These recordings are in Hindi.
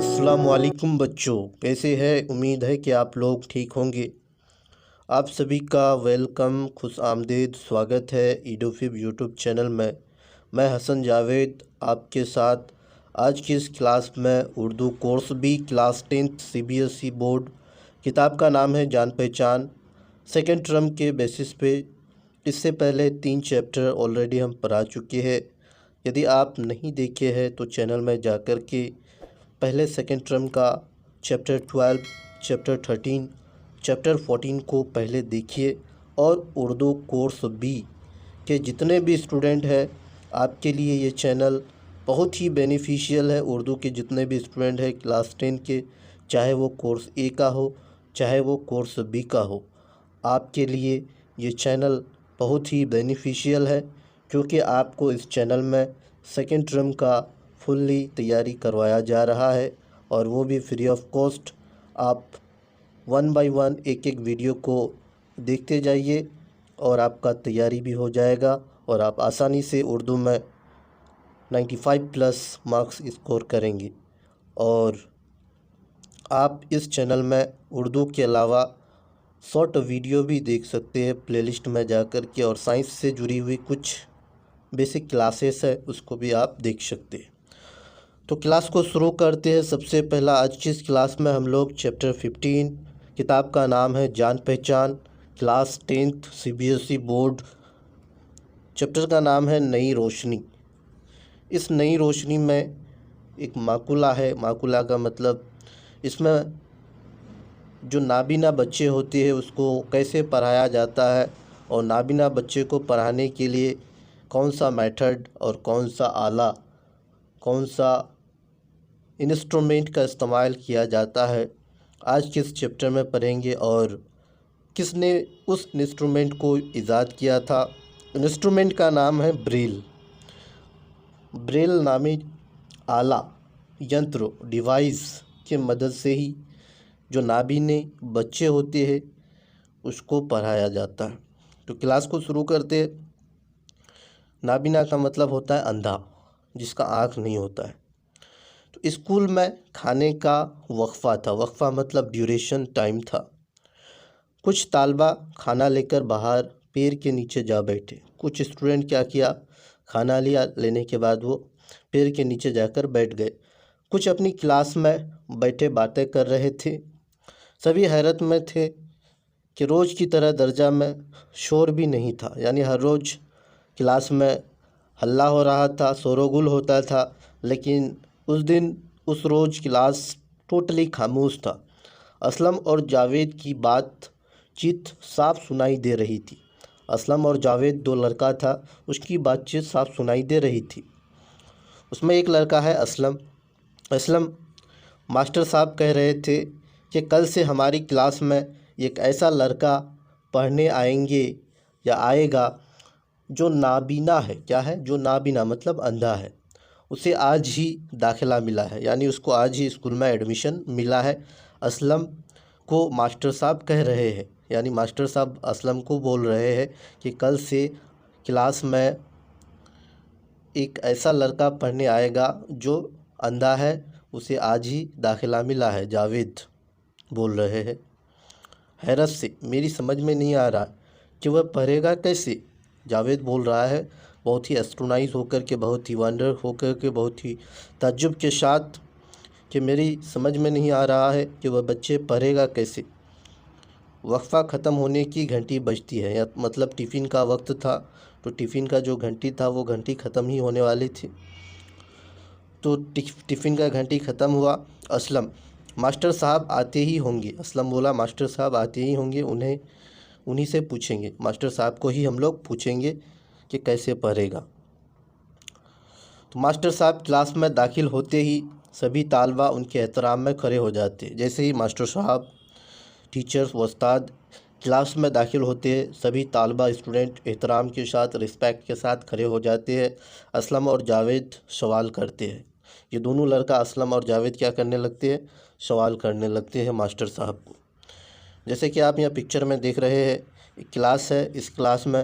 अस्सलाम वालेकुम बच्चों, कैसे हैं? उम्मीद है कि आप लोग ठीक होंगे। आप सभी का वेलकम, खुश आमदीद स्वागत है ईडोफिब यूट्यूब चैनल में। मैं हसन जावेद आपके साथ आज की इस क्लास में Urdu course B class 10th CBSE board. किताब का नाम है जान पहचान, सेकेंड टर्म के बेसिस पे। इससे पहले 3 चैप्टर ऑलरेडी हम पढ़ा चुके हैं। यदि आप नहीं देखे हैं तो चैनल में जाकर के पहले सेकेंड टर्म का चैप्टर 12, चैप्टर 13, चैप्टर 14 को पहले देखिए। और उर्दू कोर्स बी के जितने भी स्टूडेंट हैं, आपके लिए ये चैनल बहुत ही बेनिफिशियल है। उर्दू के जितने भी स्टूडेंट हैं क्लास 10 के, चाहे वो कोर्स ए का हो चाहे वो कोर्स बी का हो, आपके लिए ये चैनल बहुत ही बेनिफिशियल है, क्योंकि आपको इस चैनल में सेकेंड टर्म का फुल्ली तैयारी करवाया जा रहा है, और वो भी फ्री ऑफ कॉस्ट। आप 1 बाय 1 एक एक वीडियो को देखते जाइए और आपका तैयारी भी हो जाएगा, और आप आसानी से उर्दू में 95+ मार्क्स स्कोर करेंगे। और आप इस चैनल में उर्दू के अलावा शॉर्ट वीडियो भी देख सकते हैं प्लेलिस्ट में जाकर के, और साइंस से जुड़ी हुई कुछ बेसिक क्लासेस है उसको भी आप देख सकते हैं। तो क्लास को शुरू करते हैं। सबसे पहला आज की इस क्लास में हम लोग चैप्टर 15, किताब का नाम है जान पहचान, class 10th CBSE board. Chapter का नाम है नई रोशनी। इस नई रोशनी में एक माकुला है। माकुला का मतलब इसमें जो नाबीना बच्चे होते हैं उसको कैसे पढ़ाया जाता है, और नाबीना बच्चे को पढ़ाने के लिए कौन सा मेथड और कौन सा आला, कौन सा इंस्ट्रूमेंट का इस्तेमाल किया जाता है, आज के इस चैप्टर में पढ़ेंगे। और किसने उस इंस्ट्रूमेंट को ईजाद किया था। इंस्ट्रूमेंट का नाम है ब्रेल। ब्रेल नामी आला, यंत्र, डिवाइस के मदद से ही जो नाबीने बच्चे होते हैं उसको पढ़ाया जाता है। तो क्लास को शुरू करते हैं। नाबीना का मतलब होता है अंधा, जिसका आँख नहीं होता है। तो स्कूल में खाने का वक्फ़ा था। वक्फ़ा मतलब ड्यूरेशन, टाइम था। कुछ तालबा खाना लेकर बाहर पेड़ के नीचे जा बैठे। कुछ स्टूडेंट क्या किया, खाना लिया, लेने के बाद वो पेड़ के नीचे जाकर बैठ गए। कुछ अपनी क्लास में बैठे बातें कर रहे थे। सभी हैरत में थे कि रोज़ की तरह दर्जा में शोर भी नहीं था, यानी हर रोज़ क्लास में हल्ला हो रहा था, शोरगुल होता था, लेकिन उस दिन उस रोज़ क्लास टोटली खामोश था। असलम और जावेद की बातचीत साफ सुनाई दे रही थी। असलम और जावेद, 2 लड़का था, उसकी बातचीत साफ सुनाई दे रही थी। उसमें एक लड़का है असलम। असलम, मास्टर साहब कह रहे थे कि कल से हमारी क्लास में एक ऐसा लड़का पढ़ने आएंगे या आएगा जो नाबीना है। क्या है? जो नाबीना मतलब अंधा है। उसे आज ही दाखिला मिला है, यानी उसको आज ही स्कूल में एडमिशन मिला है। असलम को मास्टर साहब कह रहे हैं, यानी मास्टर साहब असलम को बोल रहे हैं कि कल से क्लास में एक ऐसा लड़का पढ़ने आएगा जो अंधा है, उसे आज ही दाखिला मिला है। जावेद बोल रहे हैं हैरत से, मेरी समझ में नहीं आ रहा कि वह पढ़ेगा कैसे। जावेद बोल रहा है बहुत ही एस्ट्रोनाइज होकर के, बहुत ही वंडर होकर के, बहुत ही ताज्जुब के साथ कि मेरी समझ में नहीं आ रहा है कि वह बच्चे पढ़ेगा कैसे। वक्फ़ा ख़त्म होने की घंटी बजती है, या मतलब टिफ़िन का वक्त था, तो टिफ़िन का जो घंटी था वो घंटी ख़त्म ही होने वाली थी। तो टिफ़िन का घंटी ख़त्म हुआ। असलम, मास्टर साहब आते ही होंगे। असलम बोला मास्टर साहब आते ही होंगे, उन्हीं से पूछेंगे, मास्टर साहब को ही हम लोग पूछेंगे कि कैसे पढ़ेगा। तो मास्टर साहब क्लास में दाखिल होते ही सभी तालबा उनके एहतराम में खड़े हो जाते। जैसे ही मास्टर साहब, टीचर्स, उस्ताद क्लास में दाखिल होते हैं, सभी तालबा स्टूडेंट एहतराम के साथ, रिस्पेक्ट के साथ खड़े हो जाते हैं। असलम और जावेद सवाल करते हैं। ये दोनों लड़का असलम और जावेद क्या करने लगते हैं? सवाल करने लगते हैं मास्टर साहब को। जैसे कि आप यहाँ पिक्चर में देख रहे हैं, एक क्लास है। इस क्लास में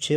6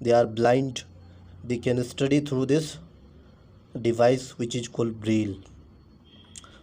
they are blind, they can study through this device which is called braille۔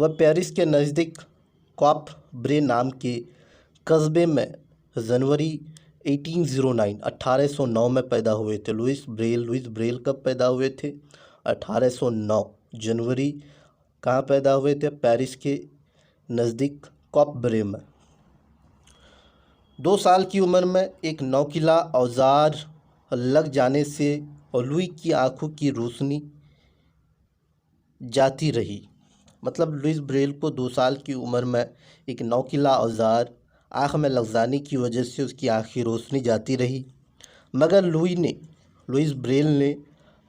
वह पेरिस के नज़दीक कॉप ब्रे नाम के कस्बे में जनवरी 1809 में पैदा हुए थे। लुइस ब्रेल कब पैदा हुए थे? 1809 जनवरी। कहाँ पैदा हुए थे? पेरिस के नज़दीक कॉप ब्रे में। 2 साल की उम्र में एक नोकीला औजार लग जाने से लुई की आंखों की रोशनी जाती रही। मतलब लुइस ब्रेल को 2 साल की उम्र में एक नोकीला औजार आँख में लग जाने की वजह से उसकी आँख की रोशनी जाती रही, मगर लुइस ब्रेल ने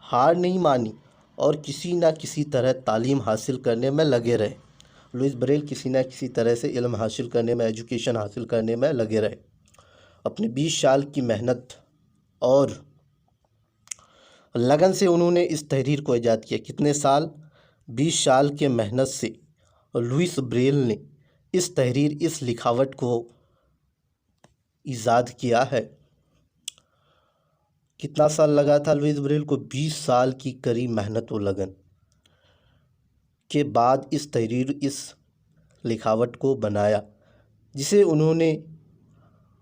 हार नहीं मानी और किसी न किसी तरह तालीम हासिल करने में लगे रहे। लुइस ब्रेल किसी न किसी तरह से इल्म हासिल करने में, एजुकेशन हासिल करने में लगे रहे। अपने 20 साल की मेहनत और लगन से उन्होंने इस तहरीर को ईजाद किया। कितने साल? 20 साल के मेहनत से लुइस ब्रेल ने इस तहरीर, इस लिखावट को ईजाद किया है। कितना साल लगा था लुइस ब्रेल को? 20 साल की कड़ी मेहनत और लगन के बाद इस तहरीर, इस लिखावट को बनाया, जिसे उन्होंने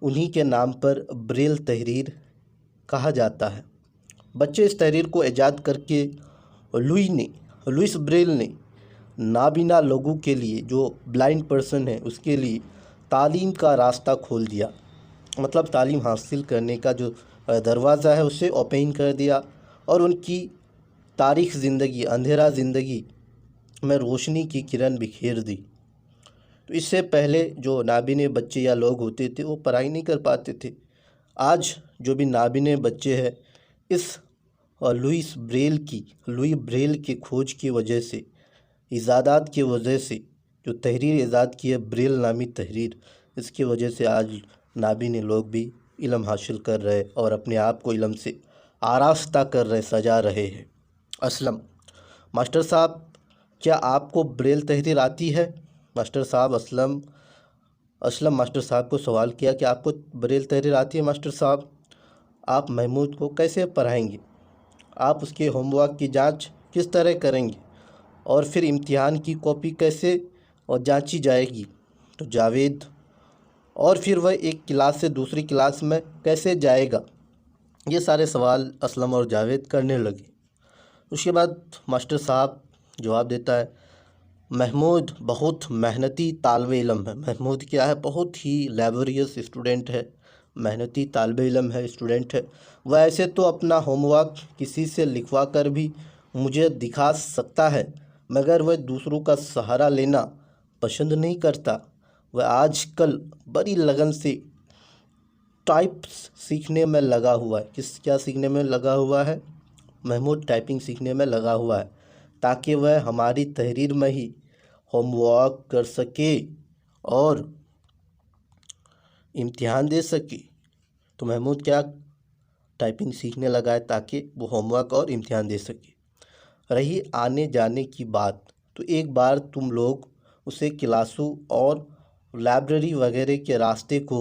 उन्हीं के नाम पर ब्रेल तहरीर कहा जाता है। बच्चे इस तहरीर को ईजाद करके लुइस ब्रेल ने नाबीना लोगों के लिए, जो ब्लाइंड पर्सन है उसके लिए तालीम का रास्ता खोल दिया। मतलब तालीम हासिल करने का जो दरवाज़ा है उसे ओपन कर दिया और उनकी तारीख ज़िंदगी, अंधेरा ज़िंदगी में रोशनी की किरण बिखेर दी। तो इससे पहले जो नाबीने बच्चे या लोग होते थे वो पढ़ाई नहीं कर पाते थे। आज जो भी नाबीने बच्चे हैं, इस लुइस ब्रेल की खोज की वजह से, इजादात की वजह से, जो तहरीर ईजाद की है ब्रेल नामी तहरीर, इसकी वजह से आज नाबीने लोग भी इल्म हासिल कर रहे और अपने आप को इल्म से आरास्ता कर रहे, सजा रहे हैं। असलम मास्टर साहब, क्या आपको ब्रेल तहरीर आती है? मास्टर साहब असलम मास्टर साहब को सवाल किया कि आपको ब्रेल तहरीर आती है? मास्टर साहब, आप महमूद को कैसे पढ़ाएंगे? आप उसके होमवर्क की जांच किस तरह करेंगे? और फिर इम्तिहान की कॉपी कैसे और जांची जाएगी? तो जावेद, और फिर वह एक क्लास से दूसरी क्लास में कैसे जाएगा? ये सारे सवाल असलम और जावेद करने लगे। उसके बाद मास्टर साहब जवाब देता है, महमूद बहुत मेहनती तालिबे इल्म है। महमूद क्या है? बहुत ही लेबोरियस स्टूडेंट है, मेहनती तालिबे इल्म है, स्टूडेंट है। वह ऐसे तो अपना होमवर्क किसी से लिखवा कर भी मुझे दिखा सकता है, मगर वह दूसरों का सहारा लेना पसंद नहीं करता। वह आजकल बड़ी लगन से टाइप्स सीखने में लगा हुआ है। क्या सीखने में लगा हुआ है? महमूद टाइपिंग सीखने में लगा हुआ है, ताकि वह हमारी तहरीर में ही होमवर्क कर सके और इम्तिहान दे सके। तो महमूद क्या टाइपिंग सीखने लगा है ताकि वो होमवर्क और इम्तिहान दे सके। रही आने जाने की बात, तो एक बार तुम लोग उसे क्लासों और लाइब्रेरी वगैरह के रास्ते को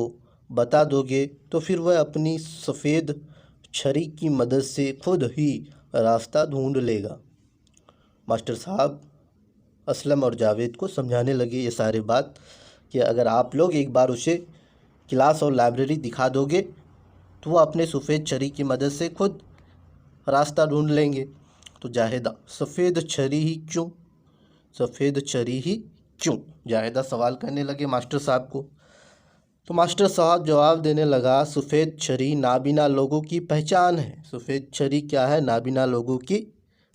बता दोगे तो फिर वह अपनी सफ़ेद छड़ी की मदद से खुद ही रास्ता ढूंढ लेगा। मास्टर साहब असलम और जावेद को समझाने लगे ये सारी बात कि अगर आप लोग एक बार उसे क्लास और लाइब्रेरी दिखा दोगे तो वो अपने सफ़ेद छड़ी की मदद से खुद रास्ता ढूंढ लेंगे। तो जाहिदा, सफ़ेद छड़ी ही क्यों? सफ़ेद छड़ी ही क्यों? जाहिदा सवाल करने लगे मास्टर साहब को। तो मास्टर साहब जवाब देने लगा, सफ़ेद छड़ी नाबीना लोगों की पहचान है। सफ़ेद छड़ी क्या है? नाबीना लोगों की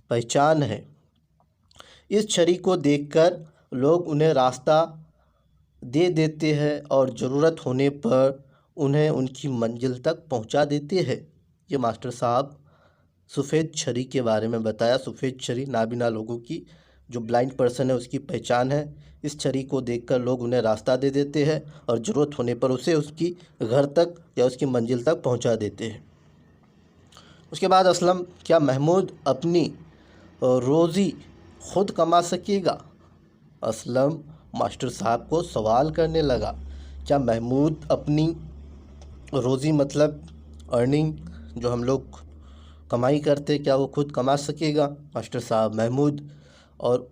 पहचान है। इस छड़ी को देखकर लोग उन्हें रास्ता दे देते हैं और ज़रूरत होने पर उन्हें उनकी मंजिल तक पहुंचा देते हैं। ये मास्टर साहब सफ़ेद छड़ी के बारे में बताया। सफ़ेद छड़ी नाबीना लोगों की, जो ब्लाइंड पर्सन है, उसकी पहचान है। इस छड़ी को देखकर लोग उन्हें रास्ता दे देते हैं और ज़रूरत होने पर उसे उसकी घर तक या उसकी मंजिल तक पहुंचा देते हैं। उसके बाद असलम, क्या महमूद अपनी रोज़ी खुद कमा सकेगा? असलम मास्टर साहब को सवाल करने लगा, क्या महमूद अपनी रोज़ी मतलब अर्निंग, जो हम लोग कमाई करते, क्या वो खुद कमा सकेगा? मास्टर साहब महमूद और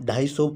250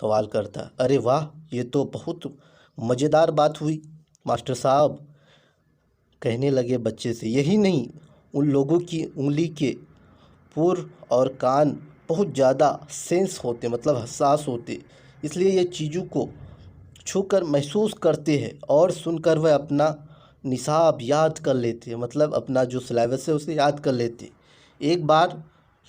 सवाल करता है। अरे वाह, ये तो बहुत मज़ेदार बात हुई मास्टर साहब, कहने लगे बच्चे से। यही नहीं, उन लोगों की उंगली के पुर और कान बहुत ज़्यादा सेंस होते, मतलब हसास होते, इसलिए ये चीज़ों को छूकर महसूस करते हैं और सुनकर वह अपना निसाब याद कर लेते हैं, मतलब अपना जो सिलेबस है उसे याद कर लेते हैं। एक बार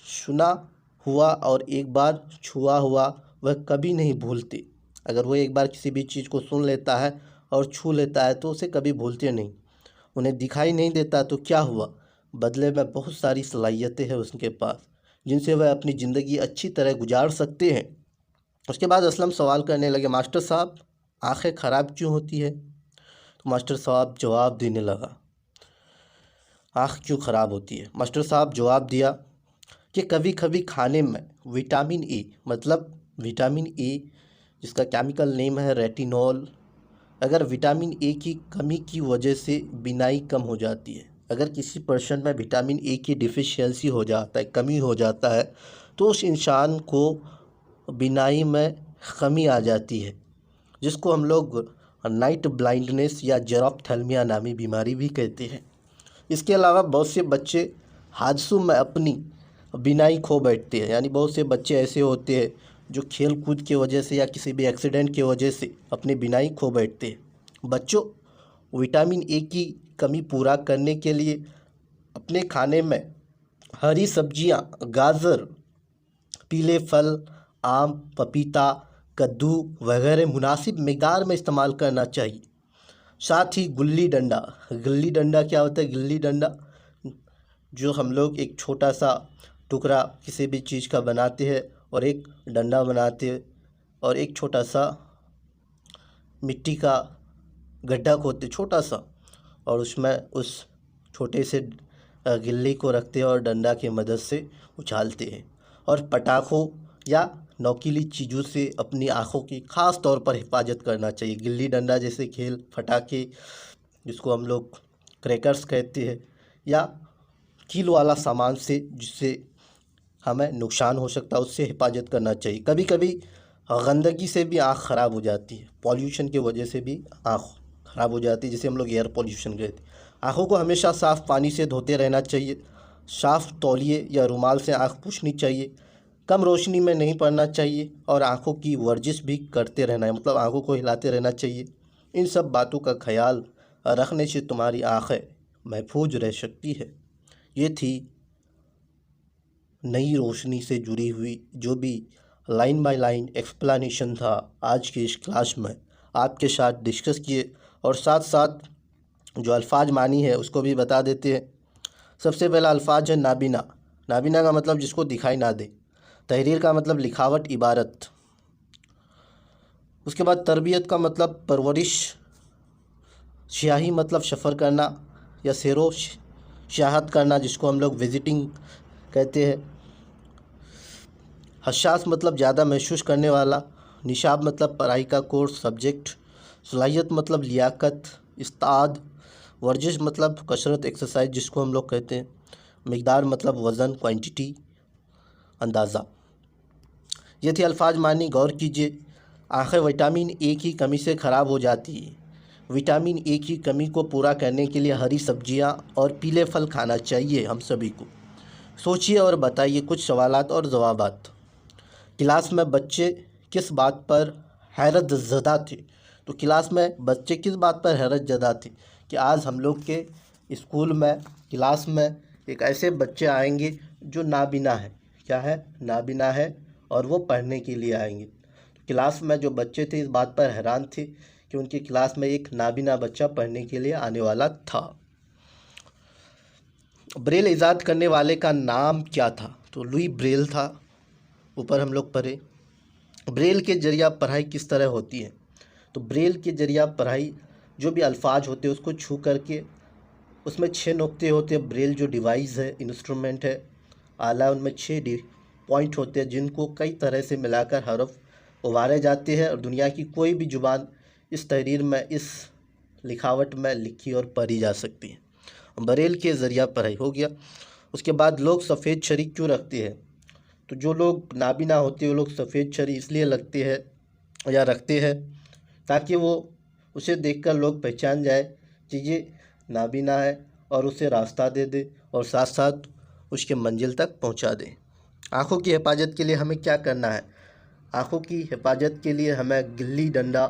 सुना हुआ और एक बार छुआ हुआ वह कभी नहीं भूलते। अगर वो एक बार किसी भी चीज़ को सुन लेता है और छू लेता है तो उसे कभी भूलते नहीं। उन्हें दिखाई नहीं देता तो क्या हुआ, बदले में बहुत सारी सलाहियतें हैं उसके पास, जिनसे वह अपनी ज़िंदगी अच्छी तरह गुजार सकते हैं। उसके बाद असलम सवाल करने लगे, मास्टर साहब, आंखें ख़राब क्यों होती है? तो मास्टर साहब जवाब देने लगा, आँख क्यों ख़राब होती है? मास्टर साहब जवाब दिया कि कभी कभी खाने में विटामिन ए, मतलब विटामिन ए जिसका केमिकल नेम है रेटिनॉल, अगर विटामिन ए की कमी की वजह से बीनाई कम हो जाती है। अगर किसी पर्सन में विटामिन ए की डिफिशियंसी हो जाता है, कमी हो जाता है, तो उस इंसान को बीनाई में कमी आ जाती है, जिसको हम लोग नाइट ब्लाइंडनेस या जेरोप्थेल्मिया नामी बीमारी भी कहते हैं। इसके अलावा बहुत से बच्चे हादसों में अपनी बीनाई खो बैठते हैं, यानी बहुत से बच्चे ऐसे होते हैं जो खेल कूद की वजह से या किसी भी एक्सीडेंट की वजह से अपनी बीनाई खो बैठते हैं। बच्चों, विटामिन ए की कमी पूरा करने के लिए अपने खाने में हरी सब्जियां, गाजर, पीले फल, आम, पपीता, कद्दू वगैरह मुनासिब मिक़दार में इस्तेमाल करना चाहिए। साथ ही गिल्ली डंडा क्या होता है? गिल्ली डंडा जो हम लोग एक छोटा सा टुकड़ा किसी भी चीज़ का बनाते हैं और एक डंडा बनाते हैं और एक छोटा सा मिट्टी का गड्ढा खोदते छोटा सा, और उसमें उस छोटे से गिल्ली को रखते हैं और डंडा की मदद से उछालते हैं। और पटाखों या नोकीली चीज़ों से अपनी आँखों की ख़ास तौर पर हिफाजत करना चाहिए। गिल्ली डंडा जैसे खेल, पटाखे जिसको हम लोग क्रैकर्स कहते हैं, या कील वाला सामान से जिससे हमें नुकसान हो सकता है, उससे हिफाजत करना चाहिए। कभी कभी गंदगी से भी आँख ख़राब हो जाती है, पॉल्यूशन की वजह से भी आँख ख़राब हो जाती है, जिसे हम लोग एयर पॉल्यूशन कहते हैं। आँखों को हमेशा साफ़ पानी से धोते रहना चाहिए। साफ़ तौलिए या रुमाल से आँख पोंछनी चाहिए। कम रोशनी में नहीं पड़ना चाहिए और आँखों की वर्जिश भी करते रहना है, मतलब आँखों को हिलाते रहना चाहिए। इन सब बातों का ख्याल रखने से तुम्हारी आँखें महफूज रह सकती है। ये थी नई रोशनी से जुड़ी हुई जो भी लाइन बाय लाइन एक्सप्लेनेशन था आज की इस क्लास में आपके साथ डिस्कस किए, और साथ साथ जो अल्फाज मानी है उसको भी बता देते हैं। सबसे पहला अल्फाज है नाबीना। नाबीना का मतलब जिसको दिखाई ना दे। तहरीर का मतलब लिखावट, इबारत। उसके बाद तरबियत का मतलब परवरिश। सियाही मतलब सफ़र करना या सैरो सियाहत करना, जिसको हम लोग विजिटिंग कहते हैं। हसास मतलब ज़्यादा महसूस करने वाला। निशाब मतलब पढ़ाई का कोर्स, सब्जेक्ट। सलाहियत मतलब लियाकत, इस्ताद। वर्जिश मतलब कसरत, एक्सरसाइज जिसको हम लोग कहते हैं। मिक़दार मतलब वज़न, क्वांटिटी, अंदाज़ा। ये थी अल्फाज मानी, गौर कीजिए। आँखें विटामिन ए की कमी से ख़राब हो जाती है। विटामिन ए की कमी को पूरा करने के लिए हरी सब्जियां और पीले फल खाना चाहिए हम सभी को। सोचिए और बताइए कुछ सवालात और जवाबात। क्लास में बच्चे किस बात पर हैरत ज़दा थे? तो क्लास में बच्चे किस बात पर हैरत ज़दा थे कि आज हम लोग के स्कूल में, क्लास में एक ऐसे बच्चे आएंगे जो नाबीना है। क्या है? नाबीना है, और वो पढ़ने के लिए आएंगे। क्लास में जो बच्चे थे इस बात पर हैरान थे कि उनकी क्लास में एक नाबीना बच्चा पढ़ने के लिए आने वाला था। ब्रेल ईजाद करने वाले का नाम क्या था? तो लुई ब्रेल था। ऊपर हम लोग पढ़े। ब्रेल के जरिया पढ़ाई किस तरह होती है? तो ब्रेल के जरिया पढ़ाई जो भी अल्फाज होते हैं उसको छू करके, उसमें 6 नुक्ते होते हैं। ब्रेल जो डिवाइस है, इंस्ट्रूमेंट है, आला, उनमें 6 पॉइंट होते हैं जिनको कई तरह से मिलाकर हरफ उभारे जाते हैं, और दुनिया की कोई भी ज़ुबान इस तहरीर में, इस लिखावट में लिखी और पढ़ी जा सकती है। ब्रेल के ज़रिया पढ़ाई हो गया। उसके बाद लोग सफ़ेद छड़ी क्यों रखते हैं? तो जो लोग नाबीना होते हैं वो लोग सफ़ेद छड़ी इसलिए लगते हैं या रखते हैं ताकि वो उसे देखकर लोग पहचान जाए कि ये नाबीना है और उसे रास्ता दे दे और साथ साथ उसके मंजिल तक पहुंचा दे। आँखों की हिफाजत के लिए हमें क्या करना है? आँखों की हिफाजत के लिए हमें गिल्ली डंडा,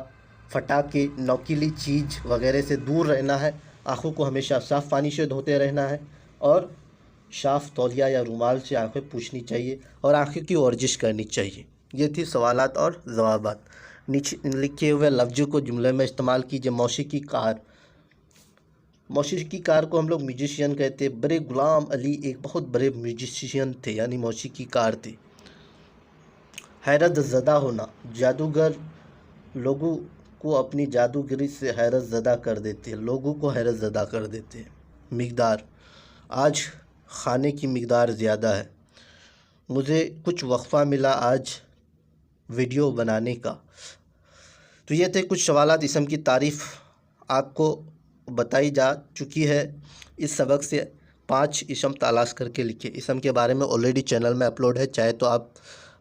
फटाके, नोकीली चीज़ वगैरह से दूर रहना है। आँखों को हमेशा साफ़ पानी से धोते रहना है और साफ़ तौलिया या रुमाल से आँखें पोंछनी चाहिए और आँखों की वर्जिश करनी चाहिए। ये थी सवालात और जवाबात। नीचे लिखे हुए लफ्ज़ों को जुमले में इस्तेमाल कीजिए। मौसीकी कार, मौसीकी कार को हम लोग म्यूजिशियन कहते हैं। बड़े गुलाम अली एक बहुत बड़े म्यूजिशियन थे, यानी मौसीकी कार थे। हैरत ज़दा होना, जादूगर लोगों को अपनी जादूगरी से हैरत ज़दा कर देते हैं, लोगों को हैरत ज़दा कर देते हैं। मिक़दार, आज खाने की मिक़दार ज़्यादा है, मुझे कुछ वक्फ़ा मिला आज वीडियो बनाने का। तो ये थे कुछ सवालात। इसम की तारीफ़ आपको बताई जा चुकी है। इस सबक से 5 इसम तलाश करके लिखे। इसम के बारे में ऑलरेडी चैनल में अपलोड है, चाहे तो आप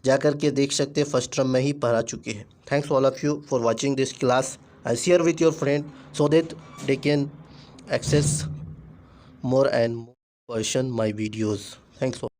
जा कर के देख सकते हैं। फर्स्ट टर्म में ही पढ़ा चुके हैं। Thanks all of you for watching this class and share with your friend so that they can access more and more question my videos. Thanks for